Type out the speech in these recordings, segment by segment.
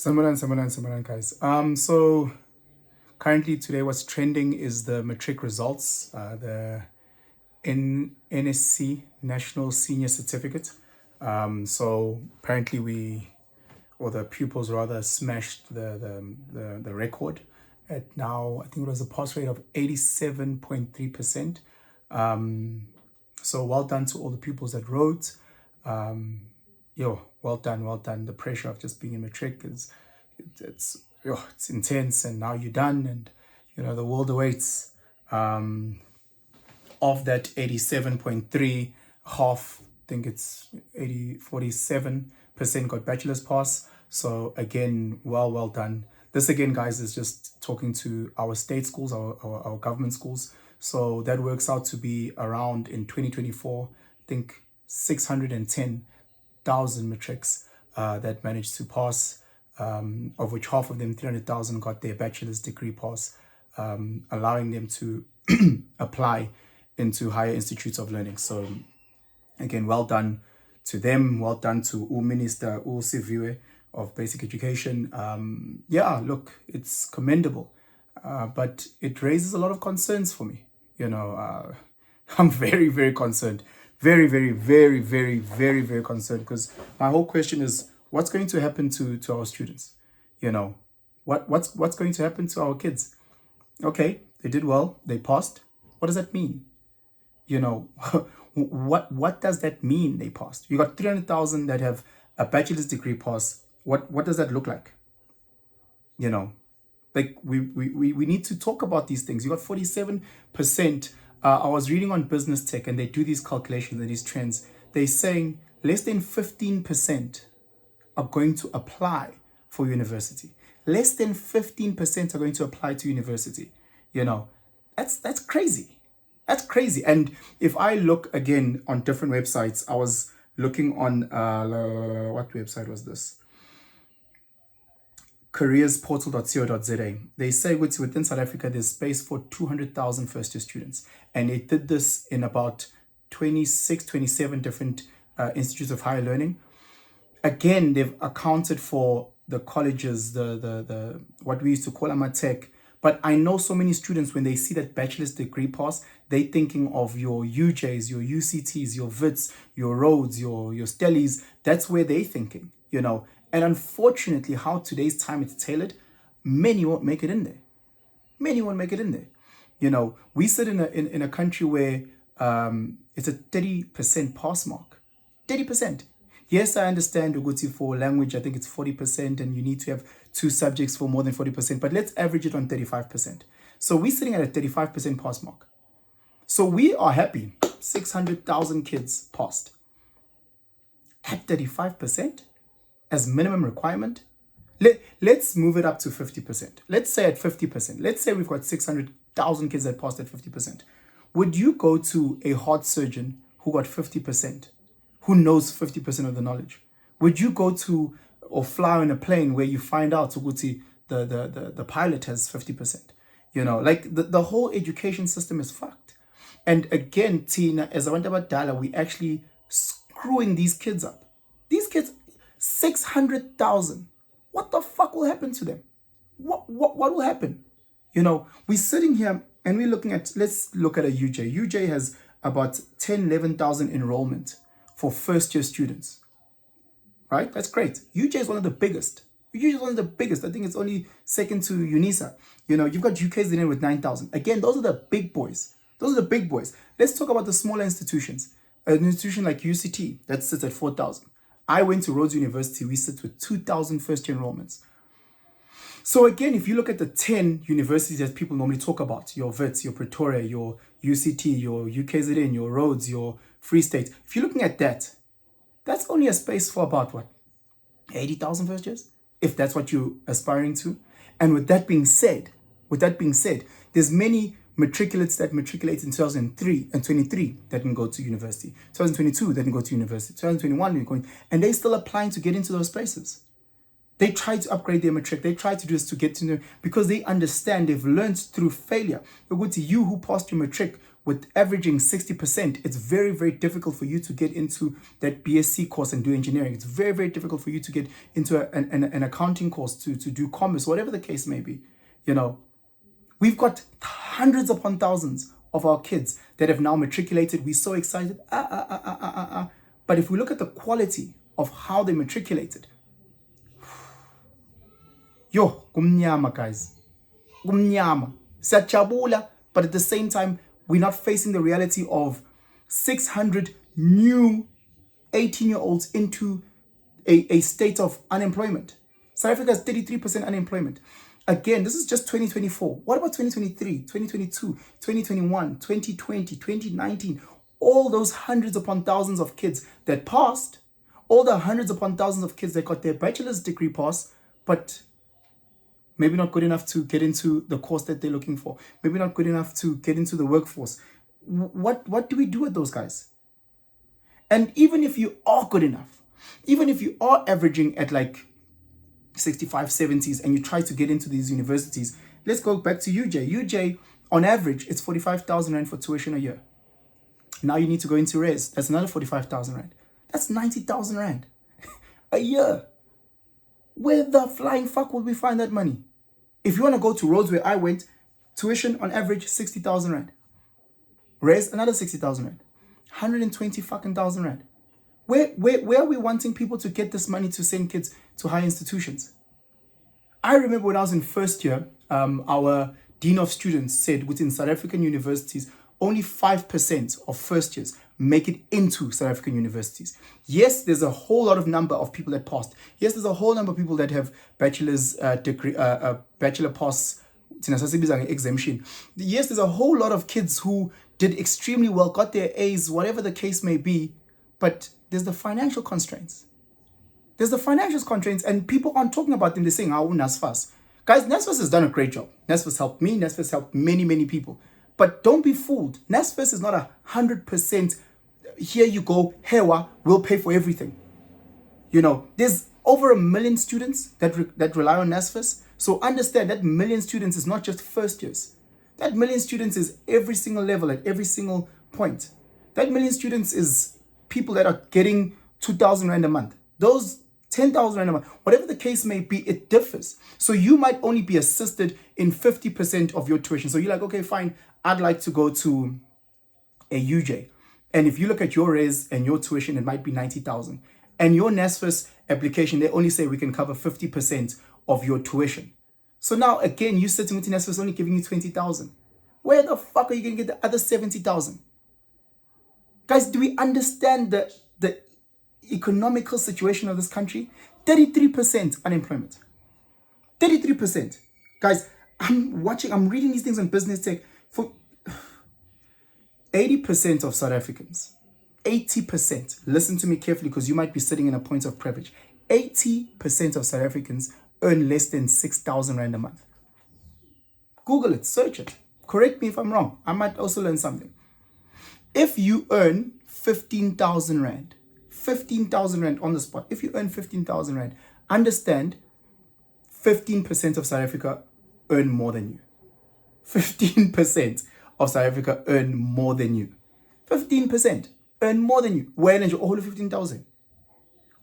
Samaran, guys. So currently today what's trending is the matric results, the NSC, National Senior Certificate. So apparently the pupils rather smashed the record at now, I think it was a pass rate of 87.3%. So well done to all the pupils that wrote. Well done. The pressure of just being in matric it's intense, and now you're done, and the world awaits. Of that 87.3, half, I think it's 47% got bachelor's pass. So again, well done. This again, guys, is just talking to our state schools, our government schools. So that works out to be around, in 2024, I think 610,000 matrics that managed to pass, of which half of them, 300,000, got their bachelor's degree pass, allowing them to apply into higher institutes of learning. So again, well done to them. Well done to Minister Siviwe of Basic Education. Look, it's commendable, but it raises a lot of concerns for me. I'm very, very concerned. Very, very, very, very, very, very concerned, because my whole question is, what's going to happen to our students? What's going to happen to our kids? Okay, they did well, they passed. What does that mean? What does that mean, they passed? You got 300,000 that have a bachelor's degree pass. What does that look like? Like we need to talk about these things. You got 47%. I was reading on Business Tech, and they do these calculations and these trends. They're saying less than 15% are going to apply for university. Less than 15% are going to apply to university. That's crazy. That's crazy. And if I look again on different websites, I was looking on, what website was this? careersportal.co.za. They say within South Africa, there's space for 200,000 first-year students. And they did this in about 26, 27 different institutes of higher learning. Again, they've accounted for the colleges, the what we used to call a matric. But I know so many students, when they see that bachelor's degree pass, they thinking of your UJs, your UCTs, your Wits, your Rhodes, your Stellies. That's where they're thinking, And unfortunately, how today's time it's tailored, many won't make it in there. We sit in a country where it's a 30% pass mark. 30%. Yes, I understand Uguti for language, I think it's 40%, and you need to have 2 subjects for more than 40%, but let's average it on 35%. So we're sitting at a 35% pass mark. So we are happy. 600,000 kids passed. At 35% as minimum requirement, let's move it up to 50%. Let's say at 50%. Let's say we've got 600,000 kids that passed at 50%. Would you go to a heart surgeon who got 50%? Who knows 50% of the knowledge? Would you go to or fly on a plane where you find out the pilot has 50%? Like the whole education system is fucked. And again, Tina, as I went about Dala, we actually screwing these kids up. These kids, 600,000. What the fuck will happen to them? What will happen? We're sitting here and we're looking at, let's look at a UJ. UJ has about 11,000 enrollment for first-year students, right? That's great. UJ is one of the biggest. UJ is one of the biggest. I think it's only second to UNISA. You've got UK's in it with 9,000. Again, those are the big boys. Let's talk about the smaller institutions. An institution like UCT, that sits at 4,000. I went to Rhodes University. We sit with 2,000 first-year enrollments. So again, if you look at the 10 universities that people normally talk about, your Wits, your Pretoria, your UCT, your UKZN, your Rhodes, your Free State, if you're looking at that, that's only a space for about, 80,000 first years? If that's what you're aspiring to. And with that being said, there's many matriculates that matriculate in 2003 and 23 that can go to university. 2022 that can go to university. 2021 and they're still applying to get into those places. They try to upgrade their matric. They try to do this to get to know, because they understand, they've learned through failure. You who passed your matric with averaging 60%, it's very, very difficult for you to get into that BSc course and do engineering. It's very, very difficult for you to get into an accounting course to do commerce, whatever the case may be. You know, we've got hundreds upon thousands of our kids that have now matriculated. We're so excited. But if we look at the quality of how they matriculated, yo, kumnyama, guys. Kumnyama. Siyajabula, but at the same time, we're not facing the reality of 600 new 18-year-olds into a state of unemployment. South Africa has 33% unemployment. Again, this is just 2024. What about 2023, 2022, 2021, 2020, 2019? All those hundreds upon thousands of kids that passed, all the hundreds upon thousands of kids that got their bachelor's degree pass, but maybe not good enough to get into the course that they're looking for. Maybe not good enough to get into the workforce. What do we do with those guys? And even if you are good enough, even if you are averaging at like 65, 70s and you try to get into these universities, let's go back to UJ. UJ, on average, it's 45,000 Rand for tuition a year. Now you need to go into res. That's another 45,000 Rand. That's 90,000 Rand a year. Where the flying fuck would we find that money? If you want to go to Rhodes where I went, tuition on average 60,000 Rand. Res, another 60,000 Rand. 120 fucking thousand Rand. Where are we wanting people to get this money to send kids to high institutions? I remember when I was in first year, our Dean of Students said within South African universities, only 5% of first years make it into South African universities. Yes, there's a whole lot of number of people that passed. Yes, there's a whole number of people that have bachelor's degree, bachelor pass, exemption. Yes, there's a whole lot of kids who did extremely well, got their A's, whatever the case may be, but there's the financial constraints. There's the financial constraints, and people aren't talking about them. They're saying, oh, NSFAS. Guys, NSFAS has done a great job. NSFAS helped me. NSFAS helped many, many people. But don't be fooled. NSFAS is not 100%, here you go, Hewa, we'll pay for everything. You know, there's over 1 million students that rely on NSFAS. So understand that 1 million students is not just first years. That 1 million students is every single level at every single point. That 1 million students is people that are getting 2,000 Rand a month. Those 10,000 Rand a month, whatever the case may be, it differs. So you might only be assisted in 50% of your tuition. So you're like, okay, fine, I'd like to go to a UJ. And if you look at your res and your tuition, it might be 90,000. And your NSFAS application, they only say we can cover 50% of your tuition. So now, again, you sitting with NSFAS only giving you 20,000. Where the fuck are you going to get the other 70,000? Guys, do we understand the economical situation of this country? 33% unemployment. 33%. Guys, I'm reading these things on Business Tech. For 80% of South Africans, 80%, listen to me carefully because you might be sitting in a point of privilege. 80% of South Africans earn less than 6,000 Rand a month. Google it, search it. Correct me if I'm wrong. I might also learn something. If you earn 15,000 Rand, 15,000 Rand on the spot, if you earn 15,000 Rand, understand 15% of South Africa earn more than you. 15% of South Africa earn more than you. 15% earn more than you. Where is your whole 15,000?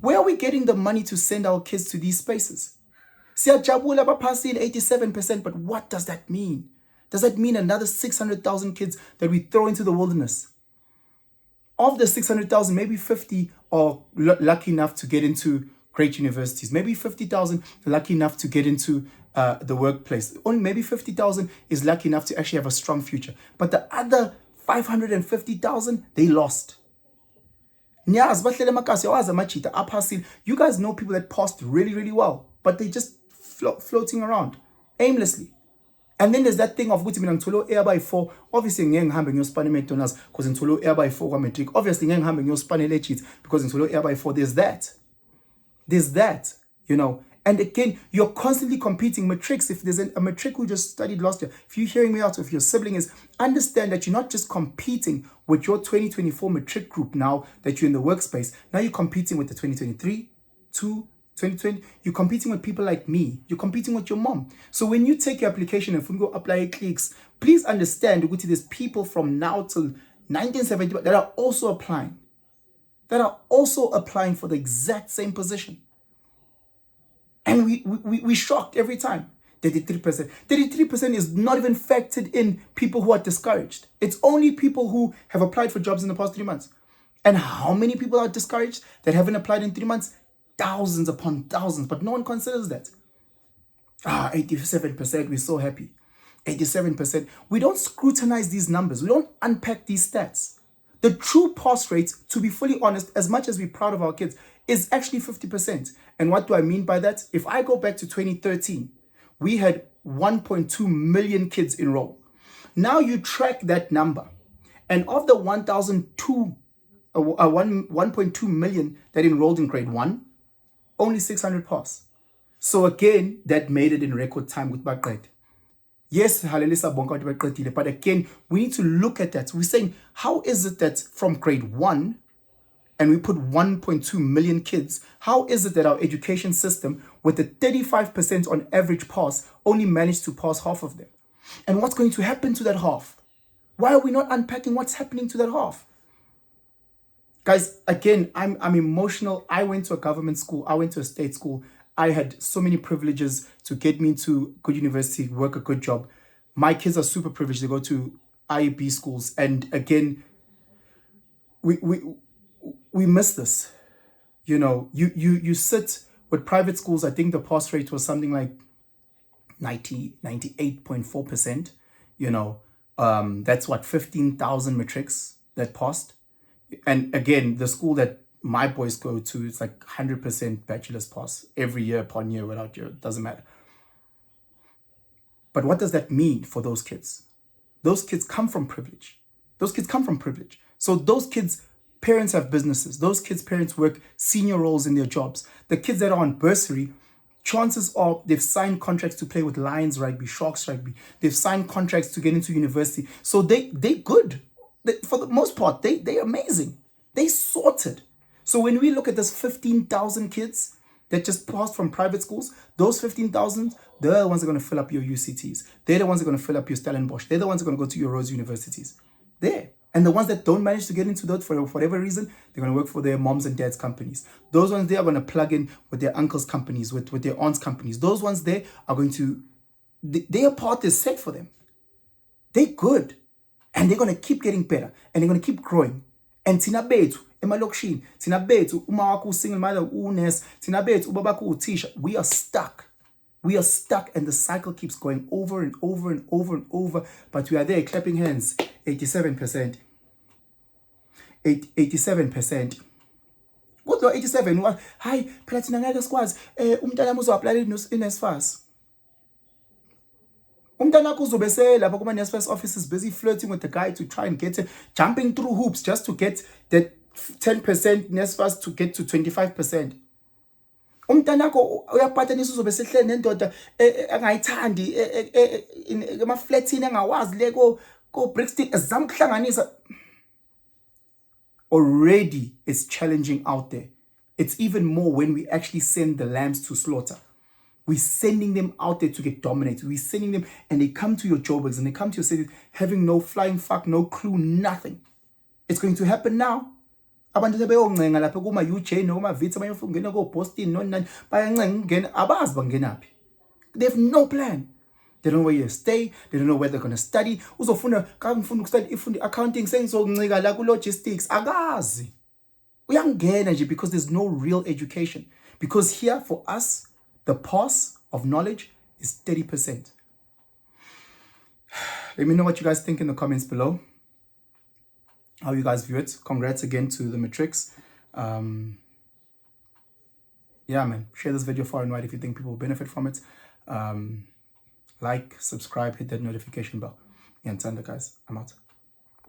Where are we getting the money to send our kids to these spaces? Siyajabula baphasile 87%, but what does that mean? Does that mean another 600,000 kids that we throw into the wilderness? Of the 600,000, maybe 50 are lucky enough to get into great universities. Maybe 50,000 are lucky enough to get into the workplace. Only maybe 50,000 is lucky enough to actually have a strong future. But the other 550,000, they lost. You guys know people that passed really, really well, but they just floating around aimlessly. And then there's that thing of ukuthi mina ngithole air by 4. Obviously ngeke ngihambe ngiyospanela McDonald's because ngithole air by 4 kwa matric. Obviously ngeke ngihambe ngiyospanela eCheats because ngithole air by 4. There's that, you know. And again, you're constantly competing. Matrics, if there's a matric who just studied last year, if you're hearing me out, if your sibling is, understand that you're not just competing with your 2024 matric group now that you're in the workspace. Now you're competing with the 2023, 2, 2020, you're competing with people like me. You're competing with your mom. So when you take your application and go apply clicks, please understand that there's people from now till 1970 that are also applying. That are also applying for the exact same position. And we shocked every time. 33%. 33% is not even factored in people who are discouraged. It's only people who have applied for jobs in the past 3 months. And how many people are discouraged that haven't applied in 3 months? Thousands upon thousands, but no one considers that. 87%, we're so happy. 87%. We don't scrutinize these numbers. We don't unpack these stats. The true pass rate, to be fully honest, as much as we're proud of our kids, is actually 50%. And what do I mean by that? If I go back to 2013, we had 1.2 million kids enroll. Now you track that number, and of the 1.2 million that enrolled in grade 1, only 600 pass. So again, that made it in record time with Baqed. Yes, but again, we need to look at that. We're saying, how is it that from grade 1, and we put 1.2 million kids, how is it that our education system, with a 35% on average pass, only managed to pass half of them? And what's going to happen to that half? Why are we not unpacking what's happening to that half? Guys, again, I'm emotional. I went to a government school. I went to a state school. I had so many privileges to get me into good university, work a good job. My kids are super privileged. They go to IEB schools. And again, we miss this. You know, you sit with private schools. I think the pass rate was something like 98.4%. You know, that's what, 15,000 matrics that passed. And again, the school that my boys go to, it's like 100% bachelor's pass every year upon year without year. It doesn't matter. But what does that mean for those kids? Those kids come from privilege. Those kids come from privilege. So those kids' parents have businesses. Those kids' parents work senior roles in their jobs. The kids that are on bursary, chances are they've signed contracts to play with Lions rugby, Sharks rugby. They've signed contracts to get into university. So they're good. For the most part, they're amazing. They sorted. So when we look at this 15,000 kids that just passed from private schools, those 15,000, they're the ones that are going to fill up your UCTs. They're the ones that are going to fill up your Stellenbosch. They're the ones that are going to go to your Rose universities. There. And the ones that don't manage to get into those for whatever reason, they're going to work for their moms and dads' companies. Those ones there are going to plug in with their uncles' companies, with their aunts' companies. Those ones there are going to, their path is set for them. They're good. And they're going to keep getting better. And they're going to keep growing. And Tina Betu, emalokishini, Tina Betu, uma wakho single mother, unurse, Tina Betu, ubaba wakho uthisha. We are stuck. We are stuck, and the cycle keeps going over and over and over and over. But we are there clapping hands. 87%. 87%. What do 87? Hi, Platina ngeke sikwazi. Umntana wami uzoapply in-NSFAS. Umntana wakho uzobe selapha kuma-NSFAS offices busy flirting with the guy to try and get jumping through hoops just to get that 10% NSFAS to get to 25%. Umntana wakho uyaphathanisa uzobe sehleli nendoda angayithandi ema-flatini angawazi le ko Brixton ezama ukuhlanganisa. Already it's challenging out there. It's even more when we actually send the lambs to slaughter. We're sending them out there to get dominated. We're sending them, and they come to your Joburgs and they come to your cities having no flying fuck, no clue, nothing. It's going to happen now. Abantu sebeyoncenga lapha kuma UJ noma Vitsa bayofuna ngena ko Boston nonani bayancenga ngena abazi bangenaphi. They have no plan. They don't know where you stay. They don't know where they're going to study. Uzofuna ngifuna ukustudy ifundi accounting sengizoncika la ku logistics akazi. Uyangena nje because there's no real education. Because here for us the pass of knowledge is 30%. Let me know what you guys think in the comments below. How you guys view it. Congrats again to the matrics. Yeah, man. Share this video far and wide if you think people will benefit from it. Like, subscribe, hit that notification bell. And guys, I'm out.